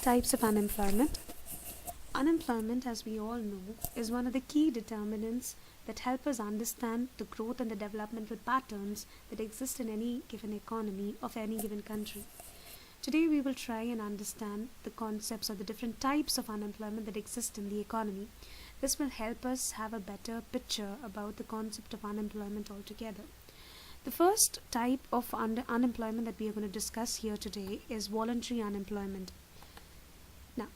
Types of unemployment. Unemployment, as we all know, is one of the key determinants that help us understand the growth and the developmental patterns that exist in any given economy of any given country. Today we will try and understand the concepts of the different types of unemployment that exist in the economy. This will help us have a better picture about the concept of unemployment altogether. The first type of unemployment that we are going to discuss here today is voluntary unemployment. Now,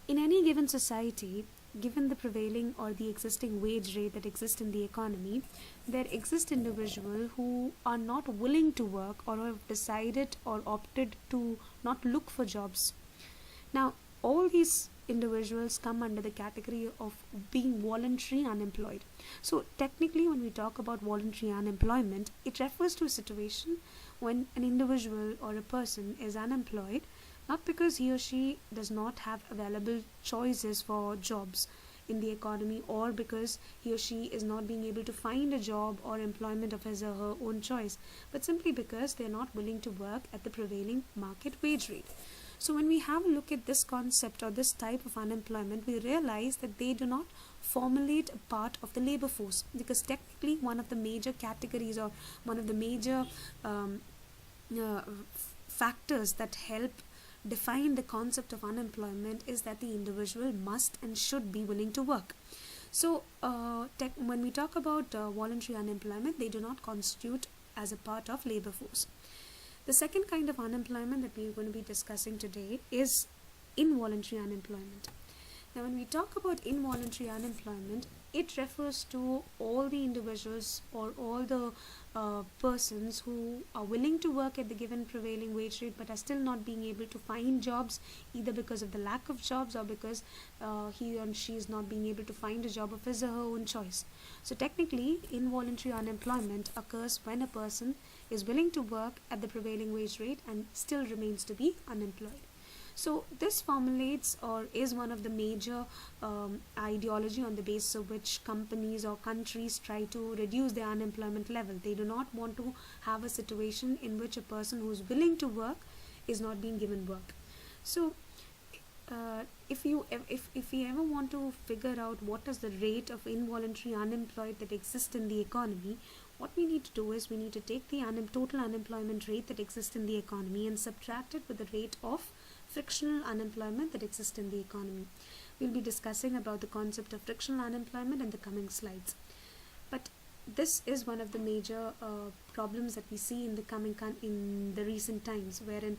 in any given society, given the prevailing or the existing wage rate that exists in the economy, there exist individuals who are not willing to work or have decided or opted to not look for jobs. Now, all these individuals come under the category of being voluntary unemployed. So technically, when we talk about voluntary unemployment, it refers to a situation when an individual or a person is unemployed, not because he or she does not have available choices for jobs in the economy, or because he or she is not being able to find a job or employment of his or her own choice, but simply because they are not willing to work at the prevailing market wage rate. So when we have a look at this concept or this type of unemployment, we realize that they do not formulate a part of the labor force, because technically one of the major categories or one of the major factors that help define the concept of unemployment is that the individual must and should be willing to work. So when we talk about voluntary unemployment, they do not constitute as a part of labor force. The second kind of unemployment that we are going to be discussing today is involuntary unemployment. Now, when we talk about involuntary unemployment, it refers to all the individuals or all the persons who are willing to work at the given prevailing wage rate but are still not being able to find jobs, either because of the lack of jobs or because he or she is not being able to find a job of his or her own choice. So technically, involuntary unemployment occurs when a person is willing to work at the prevailing wage rate and still remains to be unemployed. So this formulates or is one of the major ideology on the basis of which companies or countries try to reduce their unemployment level. They do not want to have a situation in which a person who is willing to work is not being given work. So if we ever want to figure out what is the rate of involuntary unemployed that exists in the economy, what we need to do is we need to take the total unemployment rate that exists in the economy and subtract it with the rate of frictional unemployment that exists in the economy. We'll be discussing about the concept of frictional unemployment in the coming slides. But this is one of the major problems that we see in the recent times, wherein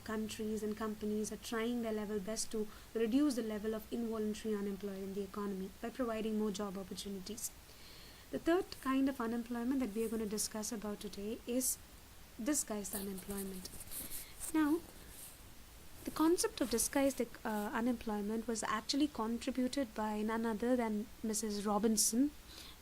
countries and companies are trying their level best to reduce the level of involuntary unemployed in the economy by providing more job opportunities. The third kind of unemployment that we are going to discuss about today is disguised unemployment. Now, the concept of disguised unemployment was actually contributed by none other than Mrs. Robinson.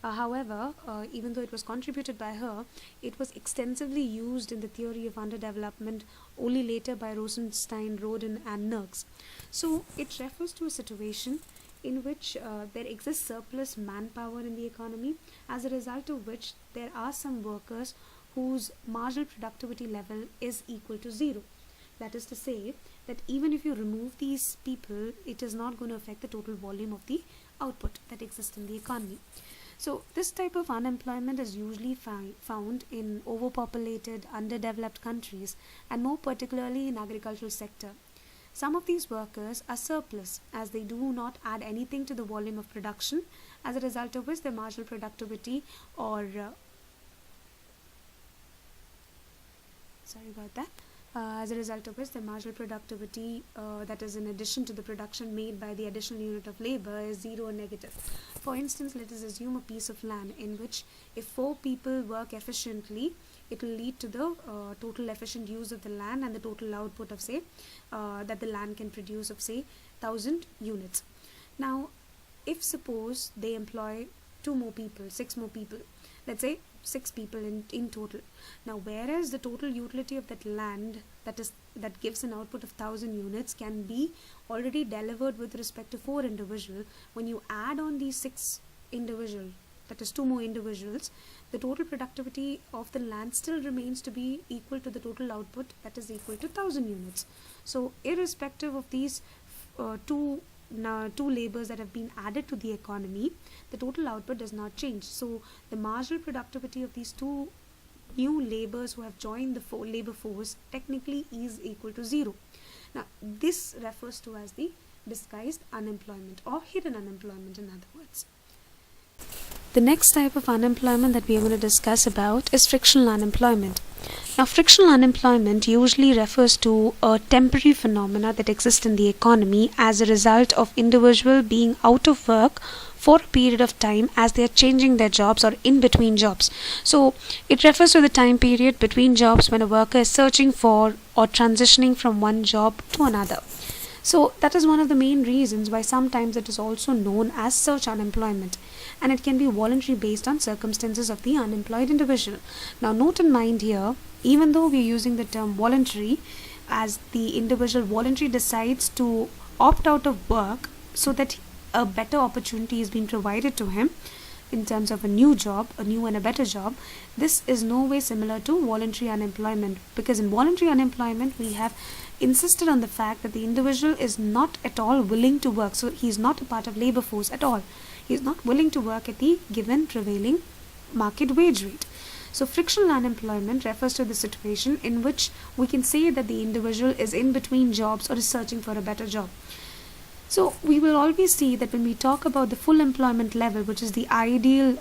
However, even though it was contributed by her, it was extensively used in the theory of underdevelopment only later by Rosenstein, Rodin and Nerks. So it refers to a situation in which there exists surplus manpower in the economy, as a result of which there are some workers whose marginal productivity level is equal to zero. That is to say that even if you remove these people, it is not going to affect the total volume of the output that exists in the economy. So this type of unemployment is usually found in overpopulated, underdeveloped countries, and more particularly in agricultural sector. Some of these workers are surplus, as they do not add anything to the volume of production, as a result of which their marginal productivity as a result of which the marginal productivity that is in addition to the production made by the additional unit of labor is zero or negative. For instance, let us assume a piece of land in which if 4 people work efficiently, it will lead to the total efficient use of the land and the total output of say that the land can produce of say 1000 units. Now, if suppose they employ 2 more people, 6 more people, let's say 6 people in total. Now, whereas the total utility of that land that gives an output of 1000 units can be already delivered with respect to 4 individuals, when you add on these 6 individuals that is 2 more individuals, the total productivity of the land still remains to be equal to the total output, that is equal to 1000 units. So irrespective of these two labors that have been added to the economy, the total output does not change. So the marginal productivity of these two new labors who have joined the labor force technically is equal to 0. Now this refers to as the disguised unemployment or hidden unemployment, in other words. The next type of unemployment that we are going to discuss about is frictional unemployment. Now, frictional unemployment usually refers to a temporary phenomena that exists in the economy as a result of individual being out of work for a period of time as they are changing their jobs or in between jobs. So it refers to the time period between jobs when a worker is searching for or transitioning from one job to another. So that is one of the main reasons why sometimes it is also known as search unemployment, and it can be voluntary based on circumstances of the unemployed individual. Now note in mind here, even though we are using the term voluntary, as the individual voluntarily decides to opt out of work so that a better opportunity is being provided to him in terms of a new job, a new and a better job, this is no way similar to voluntary unemployment, because in voluntary unemployment we have insisted on the fact that the individual is not at all willing to work. So he is not a part of labor force at all. He is not willing to work at the given prevailing market wage rate. So frictional unemployment refers to the situation in which we can say that the individual is in between jobs or is searching for a better job. So we will always see that when we talk about the full employment level, which is the ideal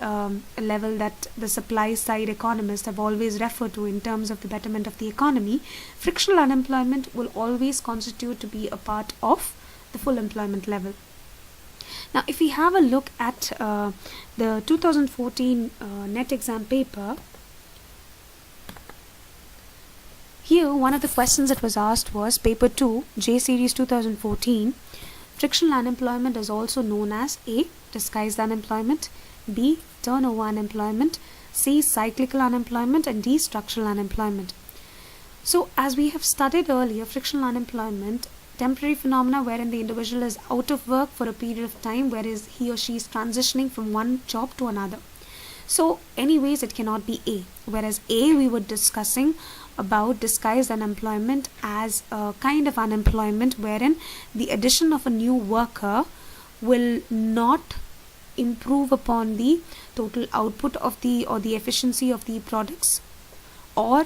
level that the supply side economists have always referred to in terms of the betterment of the economy, frictional unemployment will always constitute to be a part of the full employment level. Now if we have a look at the 2014 NET exam paper, here one of the questions that was asked was paper 2, J series 2014. Frictional unemployment is also known as A. Disguised unemployment, B. Turnover unemployment, C. Cyclical unemployment, and D. Structural unemployment. So as we have studied earlier, frictional unemployment, temporary phenomena wherein the individual is out of work for a period of time, whereas he or she is transitioning from one job to another. So anyways it cannot be A, whereas A we were discussing about disguised unemployment as a kind of unemployment wherein the addition of a new worker will not improve upon the total output of the efficiency of the products, or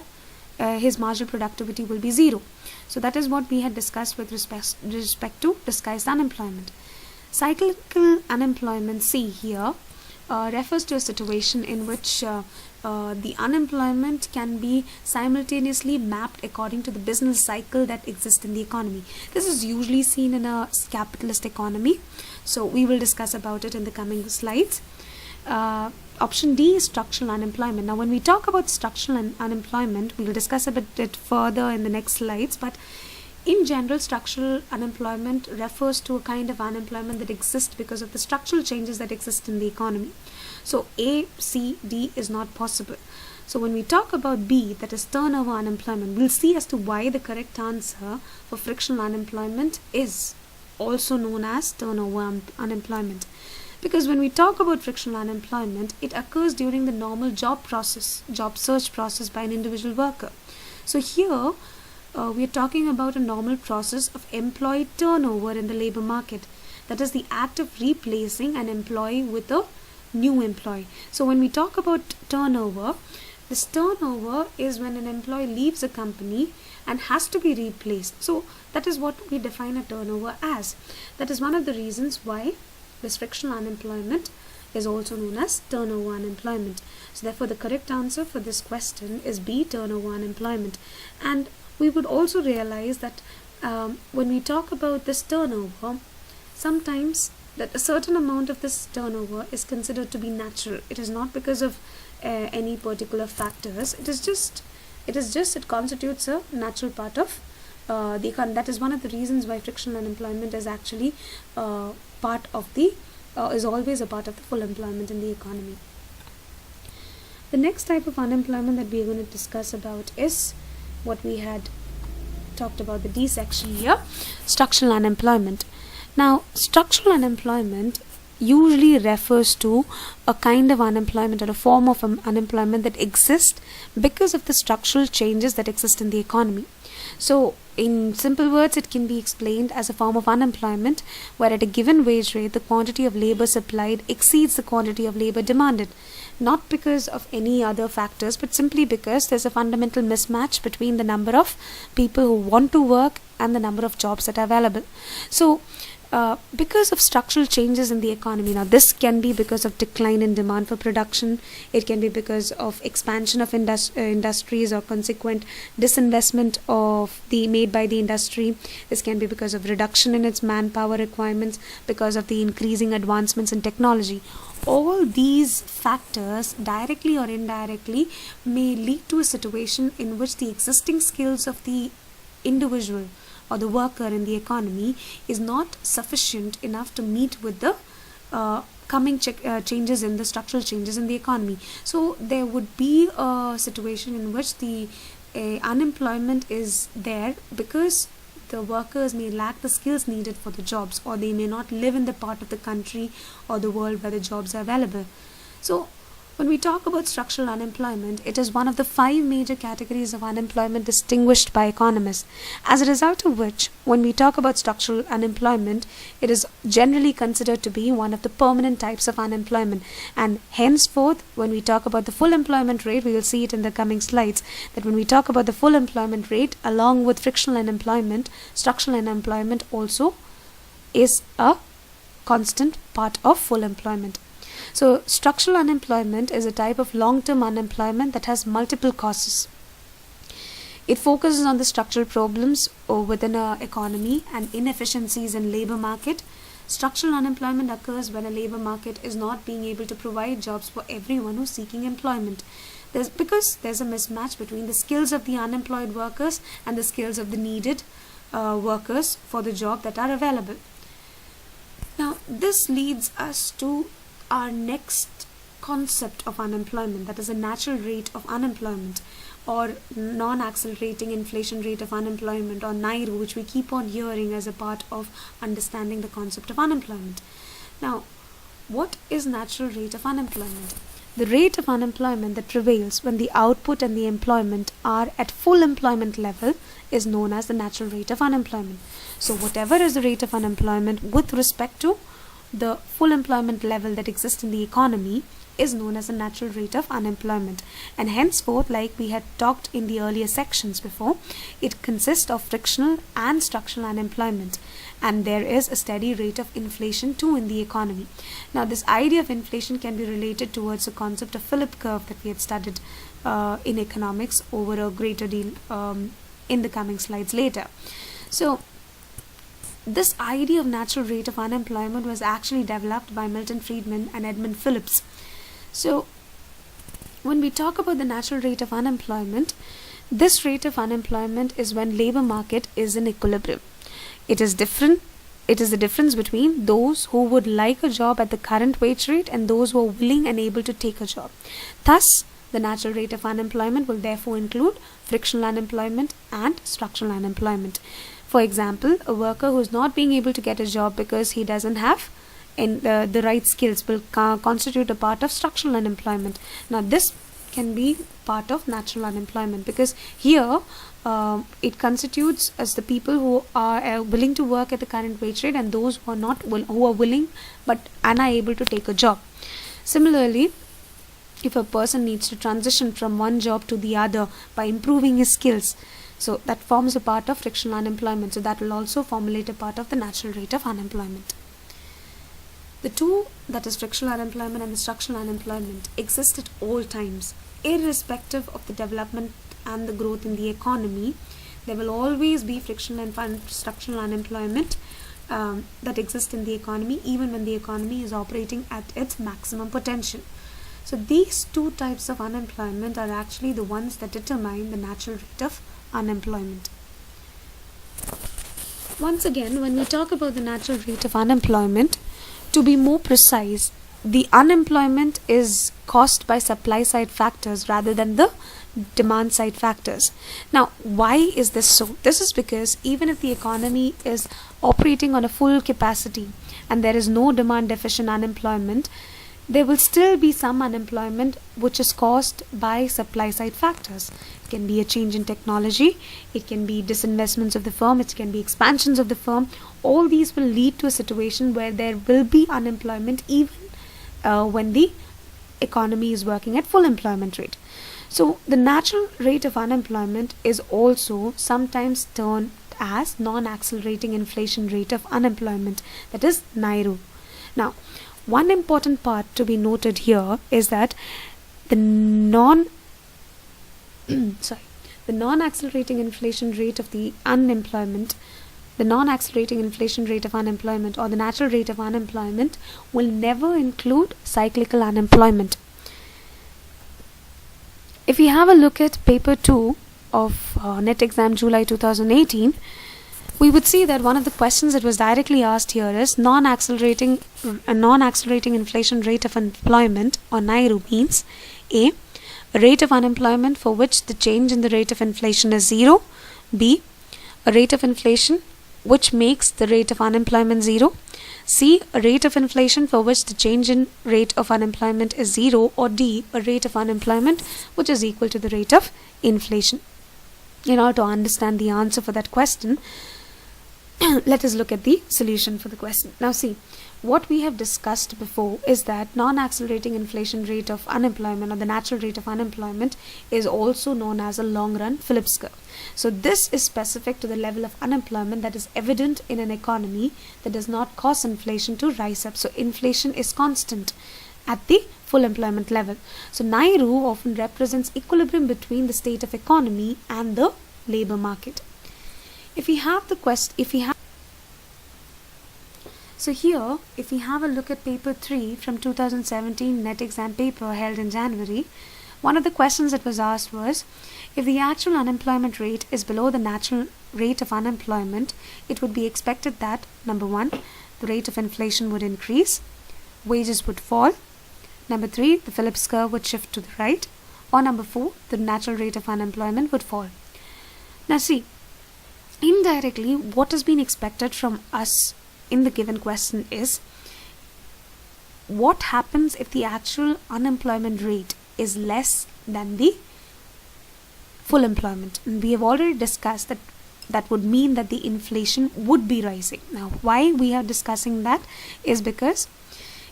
his marginal productivity will be 0. So that is what we had discussed with respect to disguised unemployment. Cyclical unemployment, C here, refers to a situation in which the unemployment can be simultaneously mapped according to the business cycle that exists in the economy. This is usually seen in a capitalist economy, so we will discuss about it in the coming slides. Option D is structural unemployment. Now when we talk about structural unemployment, we will discuss a bit further in the next slides, but in general, structural unemployment refers to a kind of unemployment that exists because of the structural changes that exist in the economy. So A, C, D is not possible. So when we talk about B, that is turnover unemployment, we'll see as to why the correct answer for frictional unemployment is also known as turnover unemployment. Because when we talk about frictional unemployment, it occurs during the normal job search process by an individual worker. So here we are talking about a normal process of employee turnover in the labor market. That is the act of replacing an employee with a new employee. So when we talk about turnover, this turnover is when an employee leaves a company and has to be replaced. So that is what we define a turnover as. That is one of the reasons why this frictional unemployment is also known as turnover unemployment. So therefore the correct answer for this question is B, turnover unemployment. And we would also realize that when we talk about this turnover, sometimes that a certain amount of this turnover is considered to be natural. It is not because of any particular factors. It constitutes a natural part of the economy. That is one of the reasons why frictional unemployment is actually is always a part of the full employment in the economy. The next type of unemployment that we are going to discuss about is what we had talked about, the D section here, structural unemployment. Now, structural unemployment usually refers to a kind of unemployment or a form of unemployment that exists because of the structural changes that exist in the economy. So, in simple words, it can be explained as a form of unemployment where at a given wage rate, the quantity of labor supplied exceeds the quantity of labor demanded, not because of any other factors, but simply because there's a fundamental mismatch between the number of people who want to work and the number of jobs that are available. So, because of structural changes in the economy, now this can be because of decline in demand for production, it can be because of expansion of industries or consequent disinvestment of the made by the industry. This can be because of reduction in its manpower requirements, because of the increasing advancements in technology. All these factors, directly or indirectly, may lead to a situation in which the existing skills of the individual or the worker in the economy is not sufficient enough to meet with the coming changes in the structural changes in the economy. So there would be a situation in which the unemployment is there because the workers may lack the skills needed for the jobs, or they may not live in the part of the country or the world where the jobs are available. So when we talk about structural unemployment, it is one of the 5 major categories of unemployment distinguished by economists, as a result of which, when we talk about structural unemployment, it is generally considered to be one of the permanent types of unemployment. And henceforth, when we talk about the full employment rate, we will see it in the coming slides, that when we talk about the full employment rate, along with frictional unemployment, structural unemployment also is a constant part of full employment. So, structural unemployment is a type of long-term unemployment that has multiple causes. It focuses on the structural problems within an economy and inefficiencies in labor market. Structural unemployment occurs when a labor market is not being able to provide jobs for everyone who's seeking employment. Because there's a mismatch between the skills of the unemployed workers and the skills of the needed workers for the job that are available. Now, this leads us to our next concept of unemployment, that is a natural rate of unemployment, or non-accelerating inflation rate of unemployment, or NIRU, which we keep on hearing as a part of understanding the concept of unemployment. Now, what is natural rate of unemployment? The rate of unemployment that prevails when the output and the employment are at full employment level is known as the natural rate of unemployment. So whatever is the rate of unemployment with respect to the full employment level that exists in the economy is known as the natural rate of unemployment. And henceforth, like we had talked in the earlier sections before, it consists of frictional and structural unemployment, and there is a steady rate of inflation too in the economy. Now, this idea of inflation can be related towards the concept of Philip curve that we had studied in economics over a greater deal in the coming slides later. So this idea of natural rate of unemployment was actually developed by Milton Friedman and Edmund Phillips. So, when we talk about the natural rate of unemployment, this rate of unemployment is when labor market is in equilibrium. It is the difference between those who would like a job at the current wage rate and those who are willing and able to take a job. Thus, the natural rate of unemployment will therefore include frictional unemployment and structural unemployment. For example, a worker who is not being able to get a job because he doesn't have the right skills will constitute a part of structural unemployment. Now, this can be part of natural unemployment because here it constitutes as the people who are willing to work at the current wage rate and those who are willing but unable to take a job. Similarly, if a person needs to transition from one job to the other by improving his skills, so that forms a part of frictional unemployment. So that will also formulate a part of the natural rate of unemployment. The two, that is frictional unemployment and the structural unemployment, exist at all times. Irrespective of the development and the growth in the economy, there will always be frictional and structural unemployment that exist in the economy, even when the economy is operating at its maximum potential. So these two types of unemployment are actually the ones that determine the natural rate of unemployment. Once again, when we talk about the natural rate of unemployment, to be more precise, the unemployment is caused by supply side factors rather than the demand side factors. Now, why is this so? This is because even if the economy is operating on a full capacity and there is no demand deficient unemployment, there will still be some unemployment which is caused by supply side factors. It can be a change in technology, it can be disinvestments of the firm, it can be expansions of the firm. All these will lead to a situation where there will be unemployment even when the economy is working at full employment rate. So the natural rate of unemployment is also sometimes termed as non-accelerating inflation rate of unemployment, that is NIRU. Now, one important part to be noted here is that the non-accelerating inflation rate of the unemployment, the non-accelerating inflation rate of unemployment or the natural rate of unemployment will never include cyclical unemployment. If we have a look at paper 2 of NET exam July 2018, we would see that one of the questions that was directly asked here is non-accelerating inflation rate of employment or NIRU means A rate of unemployment for which the change in the rate of inflation is 0, B a rate of inflation which makes the rate of unemployment 0, C a rate of inflation for which the change in rate of unemployment is 0, or D a rate of unemployment which is equal to the rate of inflation. In order to understand the answer for that question, let us look at the solution for the question. Now see, what we have discussed before is that non-accelerating inflation rate of unemployment or the natural rate of unemployment is also known as a long-run Phillips curve. So this is specific to the level of unemployment that is evident in an economy that does not cause inflation to rise up. So inflation is constant at the full employment level. So NIRU often represents equilibrium between the state of economy and the labor market. If we have the So here, if we have a look at paper 3 from 2017 NET exam paper held in January, one of the questions that was asked was, if the actual unemployment rate is below the natural rate of unemployment, it would be expected that, number 1, the rate of inflation would increase, wages would fall, number 3, the Phillips curve would shift to the right, or number 4, the natural rate of unemployment would fall. Now see, indirectly, what has been expected from us in the given question is, what happens if the actual unemployment rate is less than the full employment? And we have already discussed that that would mean that the inflation would be rising. Now, why we are discussing that is because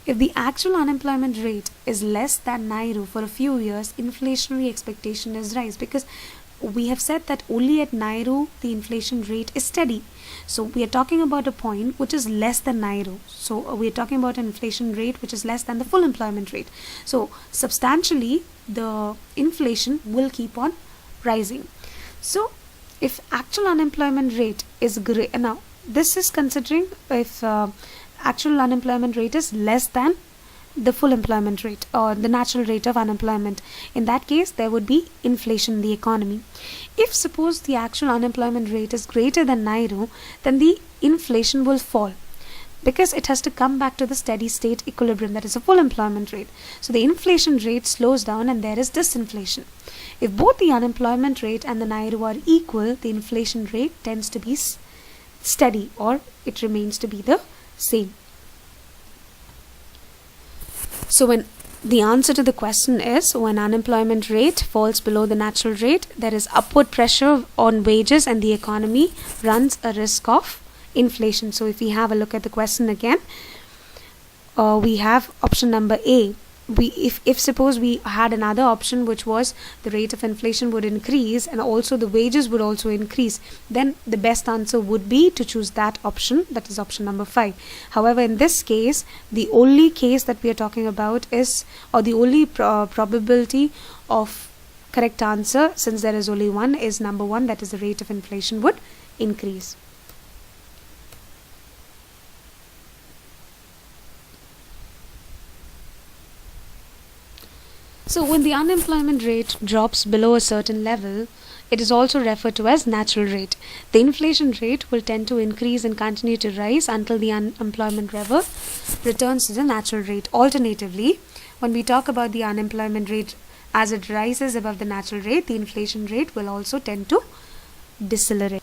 if the actual unemployment rate is less than NIRU for a few years, inflationary expectation is rise, because we have said that only at NIRU the inflation rate is steady. So we are talking about a point which is less than NIRU. So we are talking about an inflation rate which is less than the full employment rate. So substantially the inflation will keep on rising. So if actual unemployment rate is great, now this is considering if actual unemployment rate is less than the full employment rate or the natural rate of unemployment. In that case, there would be inflation in the economy. If suppose the actual unemployment rate is greater than NIRU, then the inflation will fall, because it has to come back to the steady state equilibrium, that is a full employment rate. So the inflation rate slows down and there is disinflation. If both the unemployment rate and the NIRU are equal, the inflation rate tends to be steady, or it remains to be the same. So when the answer to the question is, when unemployment rate falls below the natural rate, there is upward pressure on wages and the economy runs a risk of inflation. So if we have a look at the question again, we have option number A. If suppose we had another option which was the rate of inflation would increase and also the wages would also increase, then the best answer would be to choose that option, that is option number 5. However, in this case, the only case that we are talking about is, or the only probability of correct answer, since there is only one, is number 1, that is the rate of inflation would increase. So when the unemployment rate drops below a certain level, It is also referred to as natural rate. The inflation rate will tend to increase and continue to rise until the unemployment level returns to the natural rate. Alternatively, when we talk about the unemployment rate as it rises above the natural rate, the inflation rate will also tend to decelerate.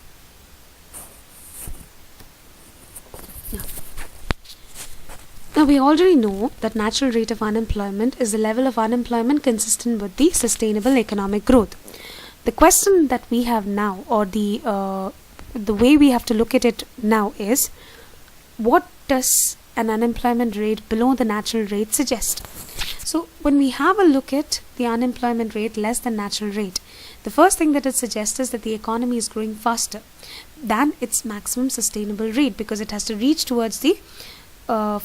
Now we already know that natural rate of unemployment is the level of unemployment consistent with the sustainable economic growth. The question that we have now, or the way we have to look at it now, is what does an unemployment rate below the natural rate suggest? So when we have a look at the unemployment rate less than natural rate, the first thing that it suggests is that the economy is growing faster than its maximum sustainable rate, because it has to reach towards the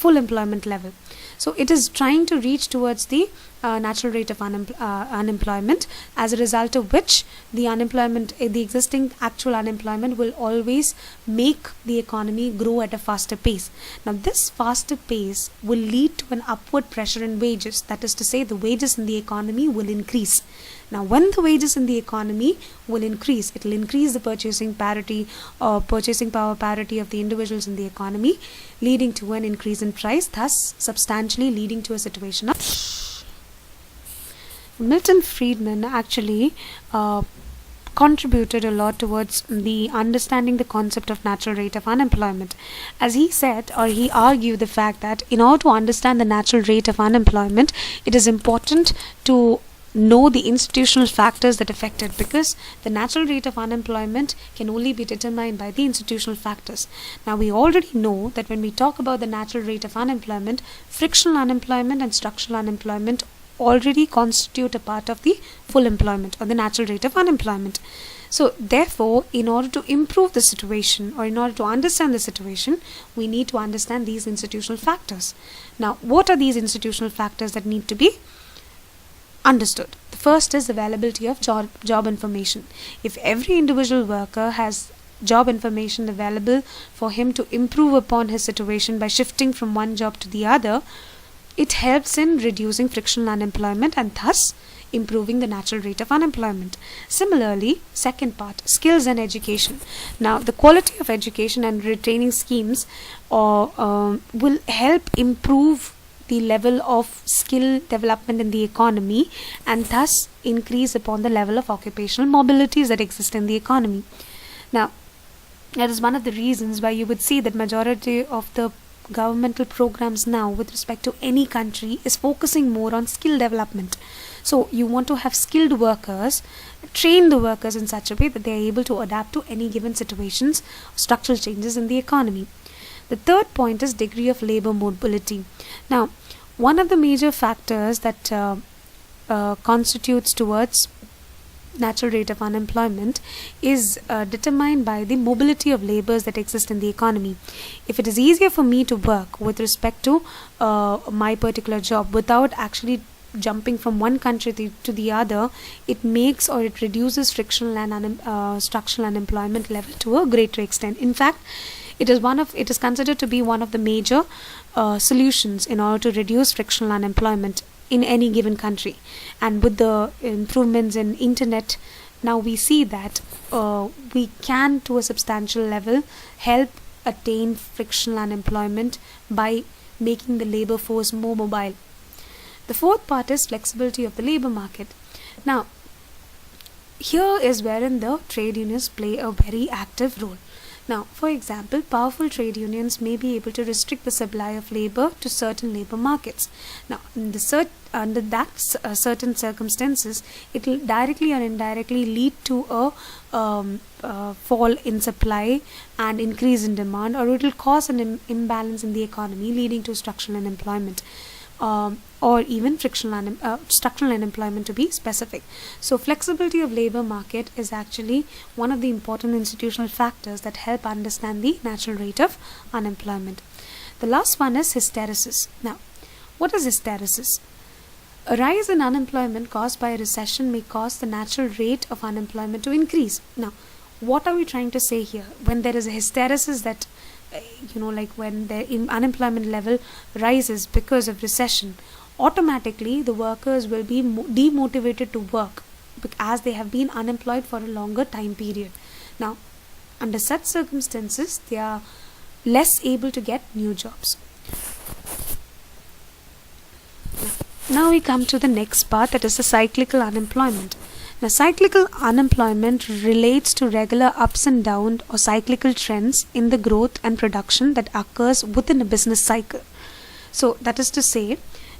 full employment level. So it is trying to reach towards the natural rate of unemployment, as a result of which the existing actual unemployment will always make the economy grow at a faster pace. Now this faster pace will lead to an upward pressure in wages. That is to say, the wages in the economy will increase. Now when the wages in the economy will increase, it will increase the purchasing parity or purchasing power parity of the individuals in the economy, leading to an increase in price, thus substantially leading to a situation of Milton Friedman actually contributed a lot towards the understanding the concept of natural rate of unemployment, as he said, or he argued the fact that in order to understand the natural rate of unemployment, it is important to know the institutional factors that affect it, because the natural rate of unemployment can only be determined by the institutional factors. Now we already know that when we talk about the natural rate of unemployment, frictional unemployment and structural unemployment already constitute a part of the full employment or the natural rate of unemployment. So therefore, in order to improve the situation, or in order to understand the situation, we need to understand these institutional factors. Now what are these institutional factors that need to be understood? The first is availability of job information. If every individual worker has job information available for him to improve upon his situation by shifting from one job to the other, it helps in reducing frictional unemployment and thus improving the natural rate of unemployment. Similarly, second part, skills and education. Now the quality of education and retraining schemes will help improve the level of skill development in the economy, and thus increase upon the level of occupational mobilities that exist in the economy. Now that is one of the reasons why you would see that majority of the governmental programs now with respect to any country is focusing more on skill development. So you want to have skilled workers, train the workers in such a way that they are able to adapt to any given situations, structural changes in the economy. The third point is degree of labor mobility. Now, one of the major factors that constitutes towards natural rate of unemployment is determined by the mobility of labors that exist in the economy. If it is easier for me to work with respect to my particular job without actually jumping from one country to the other, it makes or it reduces frictional and structural unemployment level to a greater extent. In fact, it is considered to be one of the major solutions in order to reduce frictional unemployment in any given country. And with the improvements in internet, now we see that we can to a substantial level help attain frictional unemployment by making the labor force more mobile. The fourth part is flexibility of the labor market. Now here is wherein the trade unions play a very active role. Now, for example, powerful trade unions may be able to restrict the supply of labor to certain labor markets. Now, under certain circumstances, it will directly or indirectly lead to a fall in supply and increase in demand, or it will cause an imbalance in the economy, leading to structural unemployment. Or even structural unemployment to be specific. So flexibility of labor market is actually one of the important institutional factors that help understand the natural rate of unemployment. The last one is hysteresis. Now, what is hysteresis? A rise in unemployment caused by a recession may cause the natural rate of unemployment to increase. Now, what are we trying to say here? When there is a hysteresis that like when the unemployment level rises because of recession, automatically the workers will be demotivated to work. as they have been unemployed for a longer time period. Now, under such circumstances, they are less able to get new jobs. Now we come to the next part, that is the cyclical unemployment. Now, cyclical unemployment relates to regular ups and downs or cyclical trends in the growth and production that occurs within a business cycle. So that is to say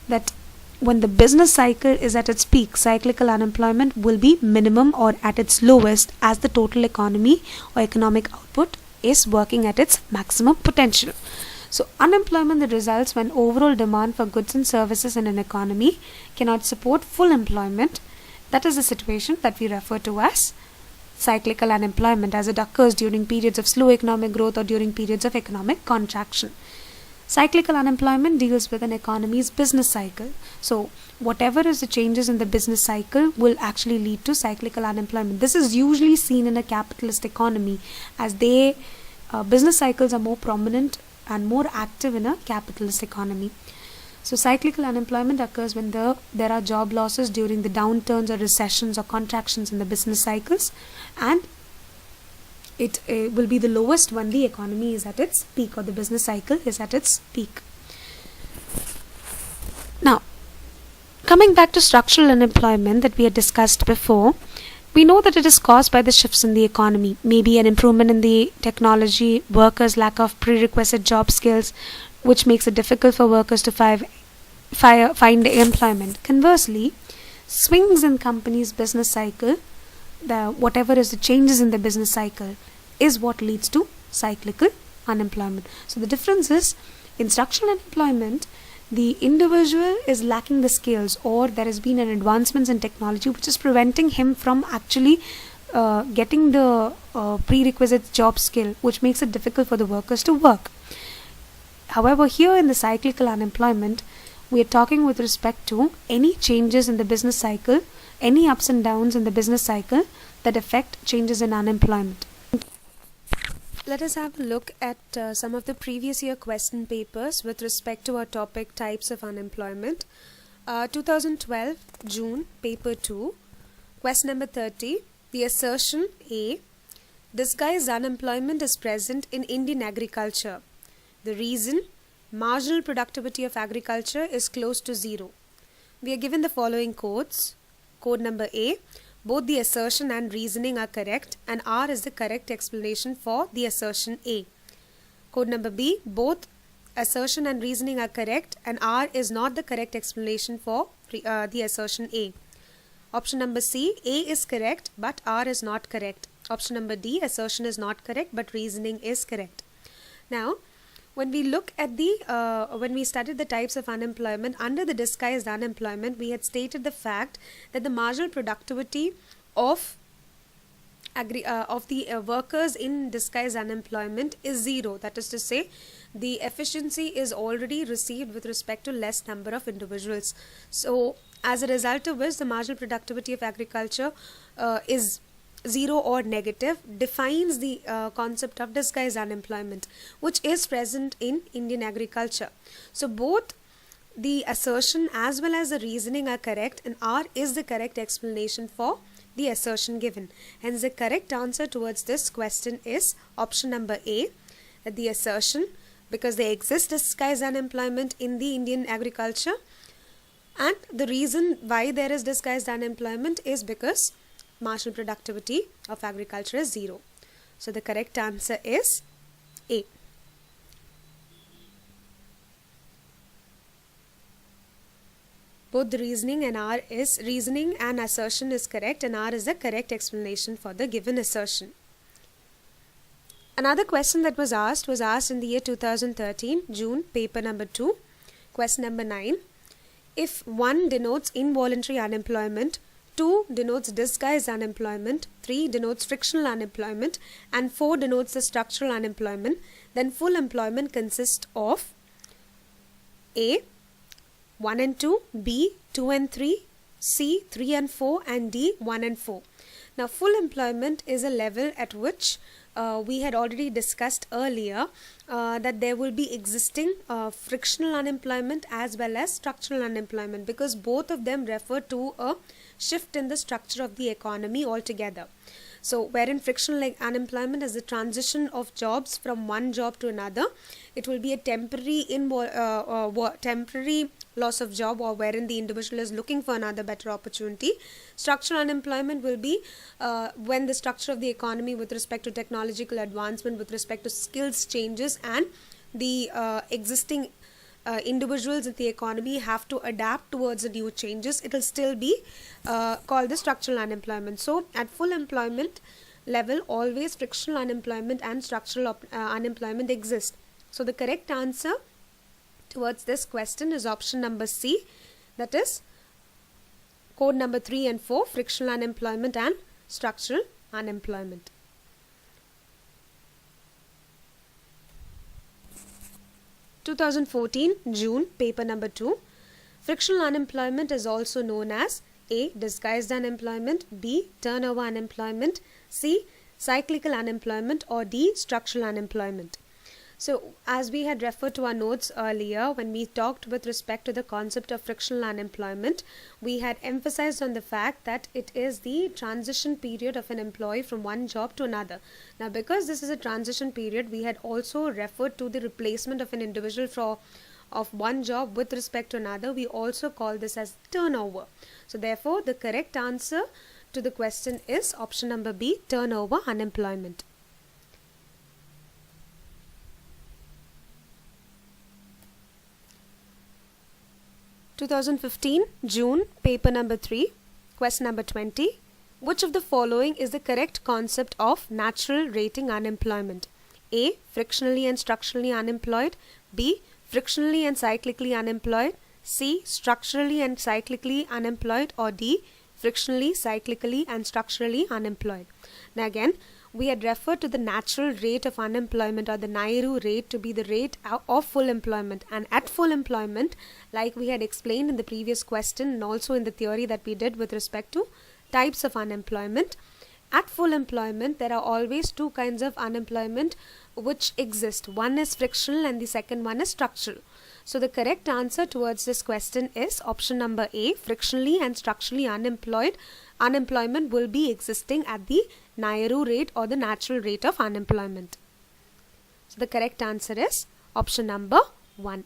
that when the business cycle is at its peak, cyclical unemployment will be minimum or at its lowest as the total economy or economic output is working at its maximum potential. So unemployment that results when overall demand for goods and services in an economy cannot support full employment. That is the situation that we refer to as cyclical unemployment, as it occurs during periods of slow economic growth or during periods of economic contraction. Cyclical unemployment deals with an economy's business cycle. So whatever is the changes in the business cycle will actually lead to cyclical unemployment. This is usually seen in a capitalist economy, as business cycles are more prominent and more active in a capitalist economy. So cyclical unemployment occurs when there are job losses during the downturns or recessions or contractions in the business cycles, and it will be the lowest when the economy is at its peak or the business cycle is at its peak. Now, coming back to structural unemployment that we had discussed before, we know that it is caused by the shifts in the economy, maybe an improvement in the technology, workers' lack of prerequisite job skills, which makes it difficult for workers to find employment. Conversely, swings in companies' business cycle, whatever is the changes in the business cycle, is what leads to cyclical unemployment. So the difference is, in structural unemployment, the individual is lacking the skills, or there has been an advancements in technology which is preventing him from actually getting the prerequisite job skill, which makes it difficult for the workers to work. However, here in the cyclical unemployment, we are talking with respect to any changes in the business cycle, any ups and downs in the business cycle that affect changes in unemployment. Let us have a look at some of the previous year question papers with respect to our topic types of unemployment. 2012 June paper 2, question number 30, the assertion A, disguised unemployment is present in Indian agriculture. The reason, marginal productivity of agriculture is close to zero. We are given the following codes. Code number A, both the assertion and reasoning are correct, and R is the correct explanation for the assertion A. Code number B, both assertion and reasoning are correct, and R is not the correct explanation for the assertion A. Option number C, A is correct but R is not correct. Option number D, assertion is not correct but reasoning is correct. Now, when we look at when we studied the types of unemployment, under the disguised unemployment, we had stated the fact that the marginal productivity of the workers in disguised unemployment is zero. That is to say, the efficiency is already received with respect to less number of individuals. So, as a result of which, the marginal productivity of agriculture is zero or negative, defines the concept of disguised unemployment, which is present in Indian agriculture. So both the assertion as well as the reasoning are correct, and R is the correct explanation for the assertion given. Hence the correct answer towards this question is option number A, the assertion, because there exists disguised unemployment in the Indian agriculture, and the reason why there is disguised unemployment is because marginal productivity of agriculture is zero. So the correct answer is A. Both the reasoning and assertion is correct, and R is the correct explanation for the given assertion. Another question that was asked in the year 2013, June, paper number 2, question number 9. If 1 denotes involuntary unemployment, 2 denotes disguised unemployment, 3 denotes frictional unemployment, and 4 denotes the structural unemployment, then full employment consists of A, 1 and 2, B, 2 and 3, C 3 and 4, and D 1 and 4. Now, full employment is a level at which we had already discussed earlier that there will be existing frictional unemployment as well as structural unemployment, because both of them refer to a shift in the structure of the economy altogether. So, wherein frictional unemployment is the transition of jobs from one job to another, it will be a temporary loss of job, or wherein the individual is looking for another better opportunity. Structural unemployment will be when the structure of the economy with respect to technological advancement, with respect to skills changes, and the existing individuals in the economy have to adapt towards the new changes. It will still be called the structural unemployment. So at full employment level, always frictional unemployment and structural unemployment exist. So the correct answer towards this question is option number C, that is code number 3 and 4, frictional unemployment and structural unemployment. June, paper number 2. Frictional unemployment is also known as A. Disguised unemployment, B. Turnover unemployment, C. Cyclical unemployment, or D. Structural unemployment. So, as we had referred to our notes earlier, when we talked with respect to the concept of frictional unemployment, we had emphasized on the fact that it is the transition period of an employee from one job to another. Now, because this is a transition period, we had also referred to the replacement of an individual of one job with respect to another. We also call this as turnover. So, therefore, the correct answer to the question is option number B, turnover unemployment. June, paper number 3, question number 20. Which of the following is the correct concept of natural rating unemployment? A. Frictionally and structurally unemployed, B. Frictionally and cyclically unemployed, C. Structurally and cyclically unemployed, or D. Frictionally, cyclically and structurally unemployed. Now again, we had referred to the natural rate of unemployment, or the NAIRU rate, to be the rate of full employment. And at full employment, like we had explained in the previous question and also in the theory that we did with respect to types of unemployment, at full employment there are always two kinds of unemployment which exist. One is frictional and the second one is structural. So the correct answer towards this question is option number A, frictionally and structurally unemployment will be existing at the NAIRU rate, or the natural rate of unemployment. So the correct answer is option number 1.